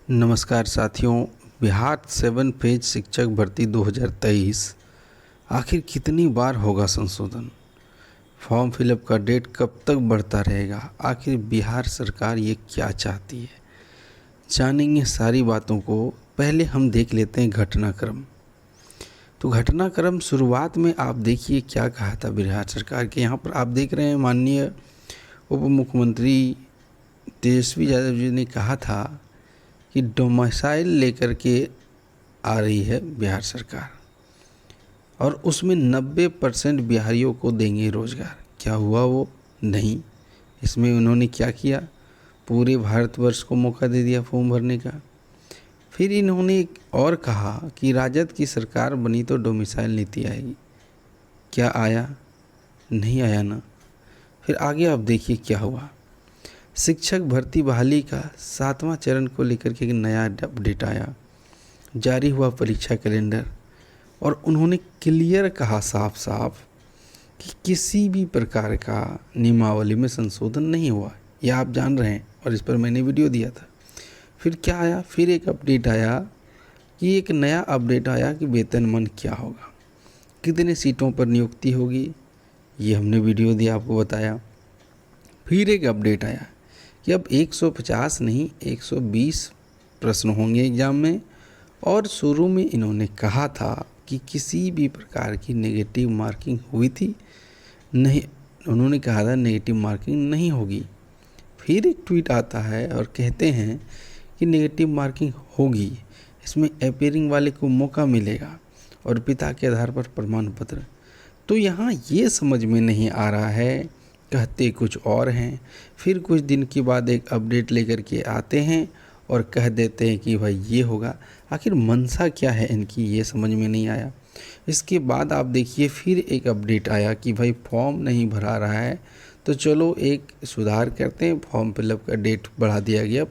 नमस्कार साथियों। बिहार 7 फेज शिक्षक भर्ती 2023 आखिर कितनी बार होगा संशोधन? फॉर्म फिलअप का डेट कब तक बढ़ता रहेगा? आखिर बिहार सरकार ये क्या चाहती है? जानेंगे सारी बातों को। पहले हम देख लेते हैं घटनाक्रम। तो घटनाक्रम शुरुआत में आप देखिए क्या कहा था बिहार सरकार के। यहाँ पर आप देख रहे हैं माननीय उप मुख्यमंत्री तेजस्वी यादव जी ने कहा था कि डोमिसाइल लेकर के आ रही है बिहार सरकार और उसमें 90% बिहारियों को देंगे रोज़गार। क्या हुआ? वो नहीं। इसमें उन्होंने क्या किया? पूरे भारतवर्ष को मौका दे दिया फॉर्म भरने का। फिर इन्होंने एक और कहा कि राजद की सरकार बनी तो डोमिसाइल नीति आएगी। क्या आया? नहीं आया ना। फिर आगे आप देखिए क्या हुआ। शिक्षक भर्ती बहाली का 7वां चरण को लेकर के एक नया अपडेट आया। जारी हुआ परीक्षा कैलेंडर और उन्होंने क्लियर कहा साफ साफ कि किसी भी प्रकार का नियमावली में संशोधन नहीं हुआ। यह आप जान रहे हैं और इस पर मैंने वीडियो दिया था। फिर क्या आया? फिर एक अपडेट आया कि एक नया अपडेट आया कि वेतनमान क्या होगा, कितने सीटों पर नियुक्ति होगी। ये हमने वीडियो दिया, आपको बताया। फिर एक अपडेट आया कि अब 150 नहीं 120 प्रश्न होंगे एग्ज़ाम में। और शुरू में इन्होंने कहा था कि किसी भी प्रकार की नेगेटिव मार्किंग हुई थी नहीं, उन्होंने कहा था नेगेटिव मार्किंग नहीं होगी। फिर एक ट्वीट आता है और कहते हैं कि नेगेटिव मार्किंग होगी, इसमें अपीयरिंग वाले को मौका मिलेगा और पिता के आधार पर प्रमाण पत्र। तो यहाँ ये समझ में नहीं आ रहा है, कहते कुछ और हैं, फिर कुछ दिन के बाद एक अपडेट लेकर के आते हैं और कह देते हैं कि भाई ये होगा। आखिर मंशा क्या है इनकी, ये समझ में नहीं आया। इसके बाद आप देखिए फिर एक अपडेट आया कि भाई फॉर्म नहीं भरा रहा है तो चलो एक सुधार करते हैं, फॉर्म फिलअप का डेट बढ़ा दिया गया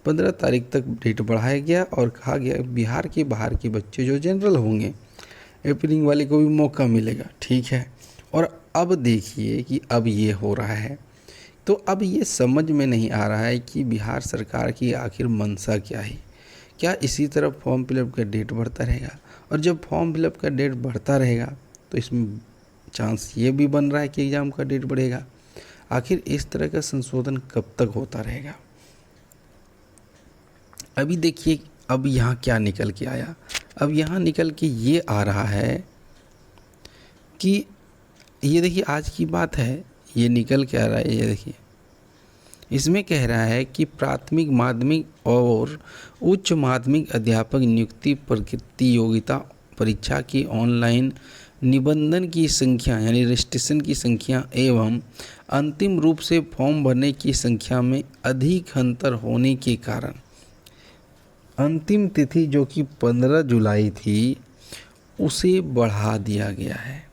15 तारीख तक डेट बढ़ाया गया और कहा गया बिहार के बाहर के बच्चे जो जनरल होंगे अपीयरिंग वाले को भी मौका मिलेगा। ठीक है। और अब देखिए कि अब ये हो रहा है। तो अब ये समझ में नहीं आ रहा है कि बिहार सरकार की आखिर मंशा क्या है। क्या इसी तरह फॉर्म फिलअप का डेट बढ़ता रहेगा? और जब फॉर्म फिलअप का डेट बढ़ता रहेगा तो इसमें चांस ये भी बन रहा है कि एग्ज़ाम का डेट बढ़ेगा। आखिर इस तरह का संशोधन कब तक होता रहेगा? अभी देखिए अब यहाँ क्या निकल के आया। अब यहाँ निकल के ये आ रहा है कि ये देखिए आज की बात है, ये निकल के आ रहा है। ये देखिए इसमें कह रहा है कि प्राथमिक माध्यमिक और उच्च माध्यमिक अध्यापक नियुक्ति प्रतियोगिता परीक्षा की ऑनलाइन निबंधन की संख्या यानी रजिस्ट्रेशन की संख्या एवं अंतिम रूप से फॉर्म भरने की संख्या में अधिक अंतर होने के कारण अंतिम तिथि जो कि 15 जुलाई थी उसे बढ़ा दिया गया है।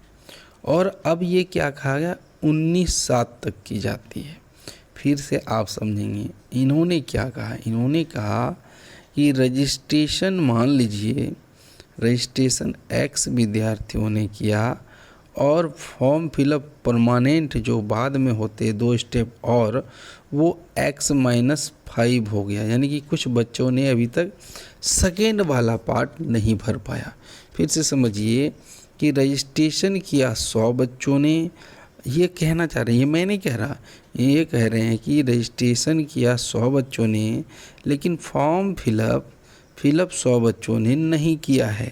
और अब ये क्या कहा गया, 19/7 तक की जाती है। फिर से आप समझेंगे इन्होंने क्या कहा। इन्होंने कहा कि रजिस्ट्रेशन, मान लीजिए रजिस्ट्रेशन X विद्यार्थियों ने किया और फॉर्म फिलअप परमानेंट जो बाद में होते 2 स्टेप और वो X-5 हो गया, यानी कि कुछ बच्चों ने अभी तक सेकेंड वाला पार्ट नहीं भर पाया। फिर से समझिए कि रजिस्ट्रेशन किया 100 बच्चों ने, ये कहना चाह रहे हैं, ये मैं नहीं कह रहा, ये कह रहे हैं कि रजिस्ट्रेशन किया 100 बच्चों ने लेकिन फॉर्म फिलअप 100 बच्चों ने नहीं किया है।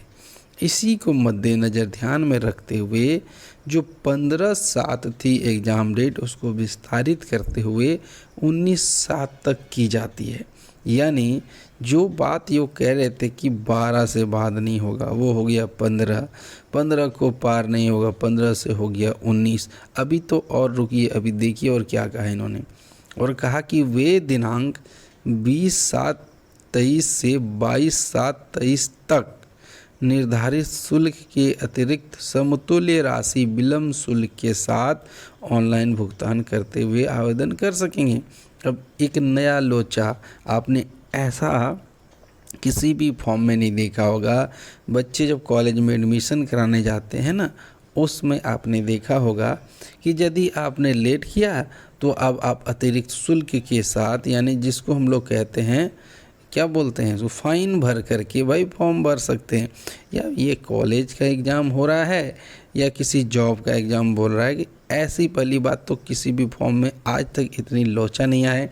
इसी को मद्देनज़र ध्यान में रखते हुए जो 15/7 थी एग्ज़ाम डेट उसको विस्तारित करते हुए 19/7 तक की जाती है। यानी जो बात ये कह रहे थे कि 12 से बाद नहीं होगा वो हो गया 15 को पार नहीं होगा 15 से हो गया 19। अभी तो और रुकिए, अभी देखिए और क्या कहा इन्होंने। और कहा कि वे दिनांक 20/7/23 से 22/7/23 तक निर्धारित शुल्क के अतिरिक्त समतुल्य राशि विलम्ब शुल्क के साथ ऑनलाइन भुगतान करते हुए आवेदन कर सकेंगे। अब एक नया लोचा आपने ऐसा किसी भी फॉर्म में नहीं देखा होगा। बच्चे जब कॉलेज में एडमिशन कराने जाते हैं ना, उसमें आपने देखा होगा कि यदि आपने लेट किया तो अब आप अतिरिक्त शुल्क के साथ, यानी जिसको हम लोग कहते हैं क्या बोलते हैं, उसको फाइन भर करके भाई फॉर्म भर सकते हैं। या ये कॉलेज का एग्ज़ाम हो रहा है या किसी जॉब का एग्ज़ाम बोल रहा है कि ऐसी पहली बात तो किसी भी फॉर्म में आज तक इतनी लोचा नहीं आए।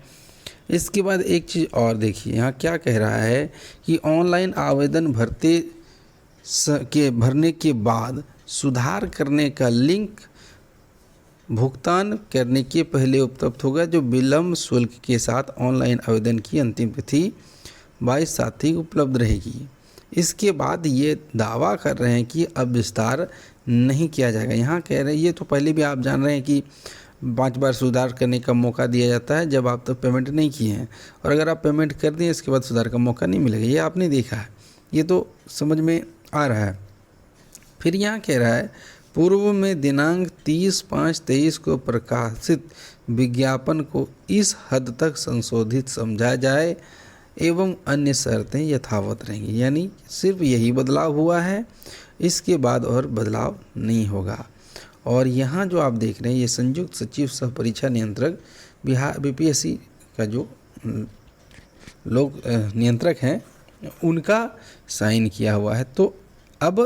इसके बाद एक चीज़ और देखिए, यहाँ क्या कह रहा है कि ऑनलाइन आवेदन भरने के बाद सुधार करने का लिंक भुगतान करने के पहले उपलब्ध होगा, जो विलम्ब शुल्क के साथ ऑनलाइन आवेदन की अंतिम तिथि 22/7 ही उपलब्ध रहेगी। इसके बाद ये दावा कर रहे हैं कि अब विस्तार नहीं किया जाएगा। यहाँ कह रहे हैं, ये तो पहले भी आप जान रहे हैं कि 5 बार सुधार करने का मौका दिया जाता है जब आप तो पेमेंट नहीं किए हैं, और अगर आप पेमेंट कर दिए इसके बाद सुधार का मौका नहीं मिलेगा। ये आपने देखा है, ये तो समझ में आ रहा है। फिर यहाँ कह रहा है, पूर्व में दिनांक 30/5/23 को प्रकाशित विज्ञापन को इस हद तक संशोधित समझा जाए एवं अन्य शर्तें यथावत रहेंगी। यानी सिर्फ यही बदलाव हुआ है, इसके बाद और बदलाव नहीं होगा। और यहाँ जो आप देख रहे हैं, ये संयुक्त सचिव सह परीक्षा नियंत्रक बिहार बीपीएससी का जो लोग नियंत्रक हैं उनका साइन किया हुआ है। तो अब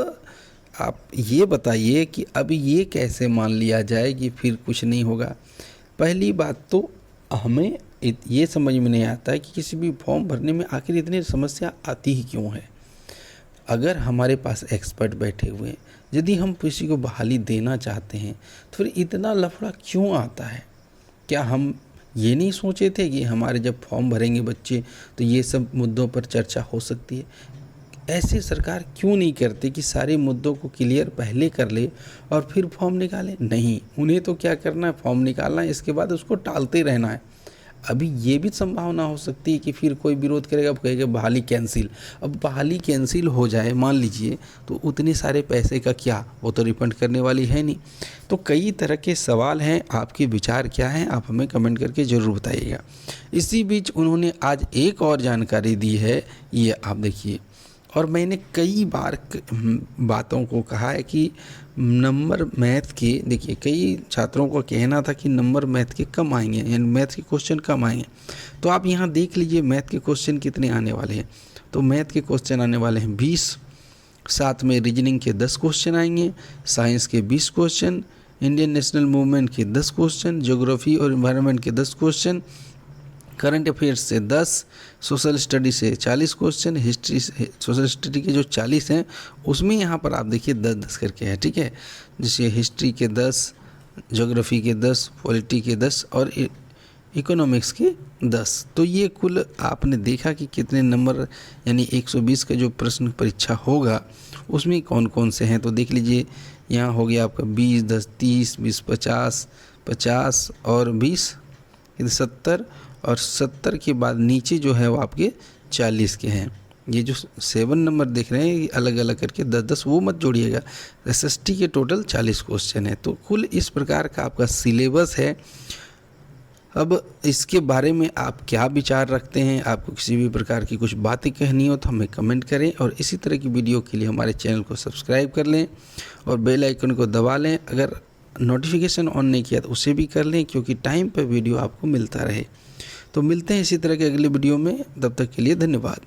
आप ये बताइए कि अब ये कैसे मान लिया जाए कि फिर कुछ नहीं होगा। पहली बात तो हमें ये समझ में नहीं आता है कि किसी भी फॉर्म भरने में आखिर इतनी समस्या आती ही क्यों है। अगर हमारे पास एक्सपर्ट बैठे हुए हैं, यदि हम किसी को बहाली देना चाहते हैं तो फिर इतना लफड़ा क्यों आता है। क्या हम ये नहीं सोचे थे कि हमारे जब फॉर्म भरेंगे बच्चे तो ये सब मुद्दों पर चर्चा हो सकती है। ऐसे सरकार क्यों नहीं करती कि सारे मुद्दों को क्लियर पहले कर ले और फिर फॉर्म निकाले। नहीं, उन्हें तो क्या करना है, फॉर्म निकालना है, इसके बाद उसको टालते रहना है। अभी ये भी संभावना हो सकती है कि फिर कोई विरोध करेगा, कहेगा बहाली कैंसिल। अब बहाली कैंसिल हो जाए मान लीजिए, तो उतने सारे पैसे का क्या, वो तो रिफंड करने वाली है नहीं। तो कई तरह के सवाल हैं, आपके विचार क्या हैं, आप हमें कमेंट करके ज़रूर बताइएगा। इसी बीच उन्होंने आज एक और जानकारी दी है, ये आप देखिए। और मैंने कई बार बातों को कहा है कि नंबर मैथ के, देखिए कई छात्रों को कहना था कि नंबर मैथ के कम आएंगे, यानी मैथ के क्वेश्चन कम आएंगे। तो आप यहाँ देख लीजिए मैथ के क्वेश्चन कितने आने वाले हैं। तो मैथ के क्वेश्चन आने वाले हैं 20, साथ में रीजनिंग के 10 क्वेश्चन आएंगे, साइंस के 20 क्वेश्चन, इंडियन नेशनल मूवमेंट के 10 क्वेश्चन, ज्योग्राफी और इन्वायरमेंट के 10 क्वेश्चन, करंट अफेयर्स से 10, सोशल स्टडी से 40 क्वेश्चन, हिस्ट्री से, सोशल स्टडी के जो 40 हैं उसमें यहाँ पर आप देखिए 10-10 करके है, ठीक है। जैसे हिस्ट्री के 10, ज्योग्राफी के 10, पॉलिटी के 10 और इकोनॉमिक्स के 10। तो ये कुल आपने देखा कि कितने नंबर, यानी 120 का जो प्रश्न परीक्षा होगा उसमें कौन कौन से हैं। तो देख लीजिए, यहाँ हो गया आपका 20, 10, 30, 20, 50, 50 और 20 70, और 70 के बाद नीचे जो है वो आपके 40 के हैं। ये जो 7 नंबर देख रहे हैं अलग अलग करके 10-10 वो मत जोड़िएगा। एसएसटी के टोटल 40 क्वेश्चन है। तो कुल इस प्रकार का आपका सिलेबस है। अब इसके बारे में आप क्या विचार रखते हैं, आपको किसी भी प्रकार की कुछ बातें कहनी हो तो हमें कमेंट करें, और इसी तरह की वीडियो के लिए हमारे चैनल को सब्सक्राइब कर लें और बेल आइकन को दबा लें। अगर नोटिफिकेशन ऑन नहीं किया तो उसे भी कर लें, क्योंकि टाइम पर वीडियो आपको मिलता रहे। तो मिलते हैं इसी तरह के अगले वीडियो में, तब तक के लिए धन्यवाद।